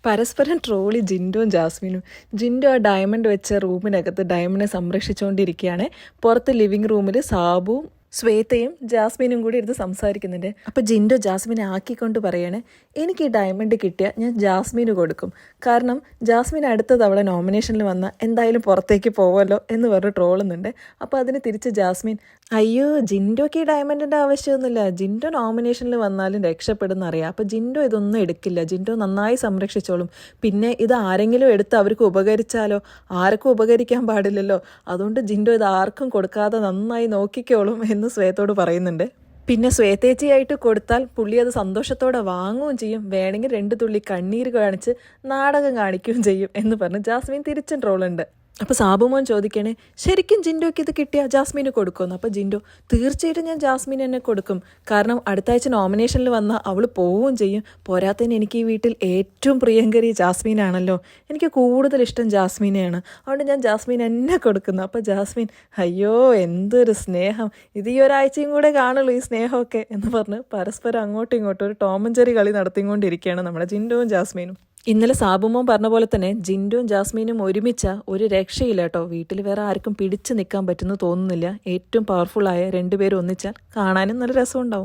പരസ്പരം ട്രോളി ജിൻഡോയും ജാസ്മിനും. ജിൻഡോ ആ ഡയമണ്ട് വെച്ച റൂമിനകത്ത് ഡയമണ്ടിനെ സംരക്ഷിച്ചുകൊണ്ടിരിക്കുകയാണ്. പുറത്ത് ലിവിങ് റൂമിൽ സാബുവും ശ്വേതയും ജാസ്മിനും കൂടി ഇരുന്ന് സംസാരിക്കുന്നുണ്ട്. അപ്പോൾ ജിൻഡോ ജാസ്മിനെ ആക്കിക്കൊണ്ട് പറയാണ്, എനിക്ക് ഈ ഡയമണ്ട് കിട്ടിയാൽ ഞാൻ ജാസ്മിന് കൊടുക്കും. കാരണം ജാസ്മിൻ അടുത്ത തവണ നോമിനേഷനിൽ വന്നാൽ എന്തായാലും പുറത്തേക്ക് പോവുമല്ലോ എന്ന് പറഞ്ഞ് ട്രോളുന്നുണ്ട്. അപ്പോൾ അതിന് തിരിച്ച് ജാസ്മിൻ, അയ്യോ ജിൻഡോക്ക് ഈ ഡയമണ്ടിൻ്റെ ആവശ്യമൊന്നുമില്ല, ജിൻഡോ നോമിനേഷനിൽ വന്നാലും രക്ഷപ്പെടുന്നറിയാം. അപ്പോൾ ജിൻഡോ ഇതൊന്നും എടുക്കില്ല, ജിൻഡോ നന്നായി സംരക്ഷിച്ചോളും. പിന്നെ ഇത് ആരെങ്കിലും എടുത്ത് അവർക്ക് ഉപകരിച്ചാലോ, ആർക്കും ഉപകരിക്കാൻ പാടില്ലല്ലോ, അതുകൊണ്ട് ജിൻഡോ ഇത് ആർക്കും കൊടുക്കാതെ നന്നായി നോക്കിക്കോളും എന്ന് ശ്വേതയോട് പറയുന്നുണ്ട്. പിന്നെ ശ്വേതേച്ചിയായിട്ട് കൊടുത്താൽ പുള്ളി അത് സന്തോഷത്തോടെ വാങ്ങുകയും ചെയ്യും, വേണമെങ്കിൽ 2 തുള്ളി കണ്ണീര് കാണിച്ച് നാടകം കാണിക്കുകയും ചെയ്യും എന്ന് പറഞ്ഞ് ജാസ്മിൻ തിരിച്ചും ട്രോളുണ്ട്. അപ്പോൾ സാബുമോൻ ചോദിക്കണേ, ശരിക്കും ജിൻഡോയ്ക്ക് ഇത് കിട്ടിയാൽ ജാസ്മിന് കൊടുക്കുമെന്ന്. അപ്പോൾ ജിൻഡോ, തീർച്ചയായിട്ടും ഞാൻ ജാസ്മിന് തന്നെ കൊടുക്കും. കാരണം അടുത്ത ആഴ്ച നോമിനേഷനിൽ വന്നാൽ അവൾ പോവുകയും ചെയ്യും. പോരാത്തതിന് എനിക്ക് ഈ വീട്ടിൽ ഏറ്റവും പ്രിയങ്കരി ജാസ്മിനാണല്ലോ, എനിക്ക് കൂടുതൽ ഇഷ്ടം ജാസ്മിനെയാണ്, അതുകൊണ്ട് ഞാൻ ജാസ്മിൻ എന്നെ കൊടുക്കുന്നു. അപ്പോൾ ജാസ്മിൻ, അയ്യോ എന്തൊരു സ്നേഹം, ഇത് ഈ ഒരാഴ്ചയും കൂടെ കാണുള്ളൂ ഈ സ്നേഹമൊക്കെ എന്ന് പറഞ്ഞ് പരസ്പരം അങ്ങോട്ടും ഇങ്ങോട്ടും ഒരു ടോം ആൻഡ് ജെറി കളി നടത്തിക്കൊണ്ടിരിക്കുകയാണ് നമ്മുടെ ജിൻഡോയും ജാസ്മിനും. ഇന്നലെ സാബുമോൻ പറഞ്ഞ പോലെ തന്നെ ജിൻഡോയും ജാസ്മിനും ഒരുമിച്ച ഒരു രക്ഷയില്ല കേട്ടോ. വീട്ടിൽ വേറെ ആർക്കും പിടിച്ചു നിൽക്കാൻ പറ്റുമെന്ന് തോന്നുന്നില്ല. ഏറ്റവും പവർഫുള്ളായ 2 പേരും ഒന്നിച്ചാൽ കാണാനും നല്ല രസമുണ്ടാവും.